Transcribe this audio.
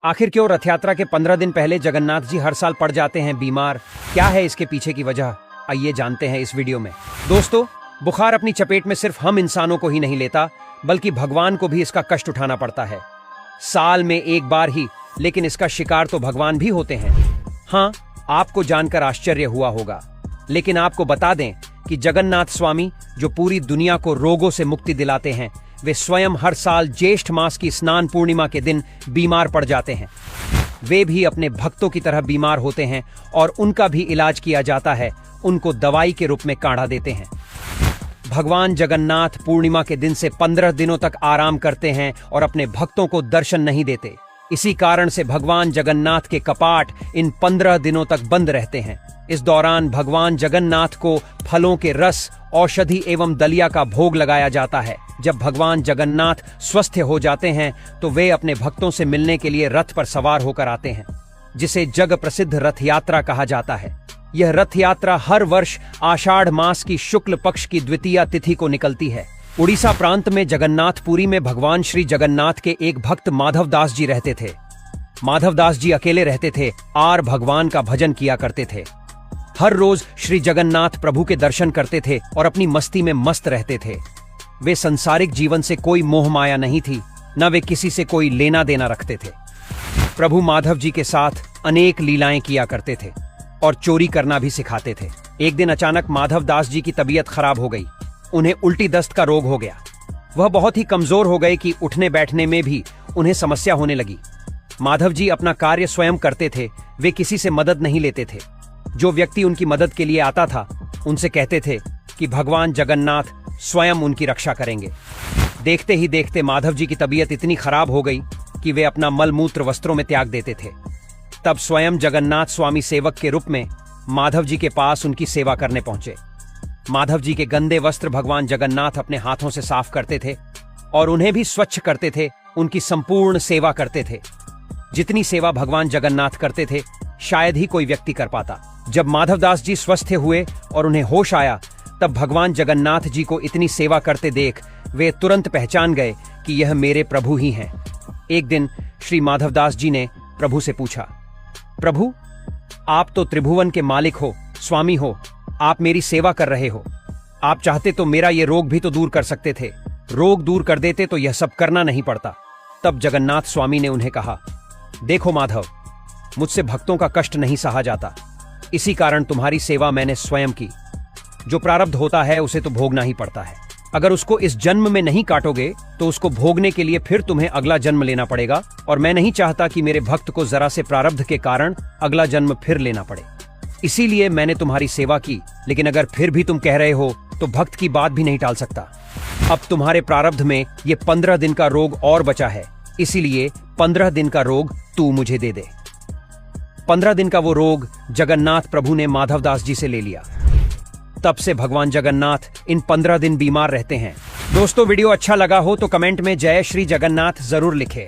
आखिर क्यों रथ यात्रा के 15 दिन पहले जगन्नाथ जी हर साल पड़ जाते हैं बीमार? क्या है इसके पीछे की वजह? आइए जानते हैं इस वीडियो में। दोस्तों, बुखार अपनी चपेट में सिर्फ हम इंसानों को ही नहीं लेता, बल्कि भगवान को भी इसका कष्ट उठाना पड़ता है। साल में एक बार ही, लेकिन इसका शिकार तो भगवान भी होते हैं। हाँ, आपको जानकर आश्चर्य हुआ होगा, लेकिन आपको बता दें कि जगन्नाथ स्वामी, जो पूरी दुनिया को रोगों से मुक्ति दिलाते हैं, वे स्वयं हर साल ज्येष्ठ मास की स्नान पूर्णिमा के दिन बीमार पड़ जाते हैं। वे भी अपने भक्तों की तरह बीमार होते हैं और उनका भी इलाज किया जाता है। उनको दवाई के रूप में काढ़ा देते हैं। भगवान जगन्नाथ पूर्णिमा के दिन से 15 दिनों तक आराम करते हैं और अपने भक्तों को दर्शन नहीं देते। इसी कारण से भगवान जगन्नाथ के कपाट इन 15 दिनों तक बंद रहते हैं। इस दौरान भगवान जगन्नाथ को फलों के रस, औषधि एवं दलिया का भोग लगाया जाता है। जब भगवान जगन्नाथ स्वस्थ हो जाते हैं तो वे अपने भक्तों से मिलने के लिए रथ पर सवार होकर आते हैं, जिसे जग प्रसिद्ध रथ यात्रा कहा जाता है। यह रथ यात्रा हर वर्ष आषाढ़ मास की शुक्ल पक्ष की द्वितीया तिथि को निकलती है। उड़ीसा प्रांत में जगन्नाथपुरी में भगवान श्री जगन्नाथ के एक भक्त माधवदास जी रहते थे। माधवदास जी अकेले रहते थे और भगवान का भजन किया करते थे। हर रोज श्री जगन्नाथ प्रभु के दर्शन करते थे और अपनी मस्ती में मस्त रहते थे। वे संसारिक जीवन से कोई मोह माया नहीं थी, न वे किसी से कोई लेना देना रखते थे। प्रभु माधव जी के साथ अनेक लीलाएं किया करते थे और चोरी करना भी सिखाते थे। एक दिन अचानक माधवदास जी की तबीयत खराब हो गई। उन्हें उल्टी दस्त का रोग हो गया। वह बहुत ही कमजोर हो गए कि उठने बैठने में भी उन्हें समस्या होने लगी। माधव जी अपना कार्य स्वयं करते थे, वे किसी से मदद नहीं लेते थे। जो व्यक्ति उनकी मदद के लिए आता था, उनसे कहते थे कि भगवान जगन्नाथ स्वयं उनकी रक्षा करेंगे। देखते ही देखते माधव जी की तबीयत इतनी खराब हो गई कि वे अपना मलमूत्र वस्त्रों में त्याग देते थे। तब स्वयं जगन्नाथ स्वामी सेवक के रूप में माधव जी के पास उनकी सेवा करने पहुंचे। माधव जी के गंदे वस्त्र भगवान जगन्नाथ अपने हाथों से साफ करते थे और उन्हें भी स्वच्छ करते थे। उनकी संपूर्ण सेवा करते थे। जितनी सेवा भगवान जगन्नाथ करते थे, शायद ही कोई व्यक्ति कर पाता। जब माधवदास जी स्वस्थ हुए और उन्हें होश आया, तब भगवान जगन्नाथ जी को इतनी सेवा करते देख वे तुरंत पहचान गए कि यह मेरे प्रभु ही हैं। एक दिन श्री माधवदास जी ने प्रभु से पूछा, प्रभु, आप तो त्रिभुवन के मालिक हो, स्वामी हो, आप मेरी सेवा कर रहे हो। आप चाहते तो मेरा ये रोग भी तो दूर कर सकते थे। रोग दूर कर देते तो यह सब करना नहीं पड़ता। तब जगन्नाथ स्वामी ने उन्हें कहा, देखो माधव, मुझसे भक्तों का कष्ट नहीं सहा जाता, इसी कारण तुम्हारी सेवा मैंने स्वयं की। जो प्रारब्ध होता है उसे तो भोगना ही पड़ता है। अगर उसको इस जन्म में नहीं काटोगे तो उसको भोगने के लिए फिर तुम्हें अगला जन्म लेना पड़ेगा, और मैं नहीं चाहता कि मेरे भक्त को जरा से प्रारब्ध के कारण अगला जन्म फिर लेना पड़े। इसीलिए मैंने तुम्हारी सेवा की, लेकिन अगर फिर भी तुम कह रहे हो तो भक्त की बात भी नहीं टाल सकता। अब तुम्हारे प्रारब्ध में ये 15 दिन का रोग और बचा है, इसीलिए 15 दिन का रोग तू मुझे दे दे। 15 दिन का वो रोग जगन्नाथ प्रभु ने माधवदास जी से ले लिया। तब से भगवान जगन्नाथ इन 15 दिन बीमार रहते हैं। दोस्तों, वीडियो अच्छा लगा हो तो कमेंट में जय श्री जगन्नाथ जरूर लिखें।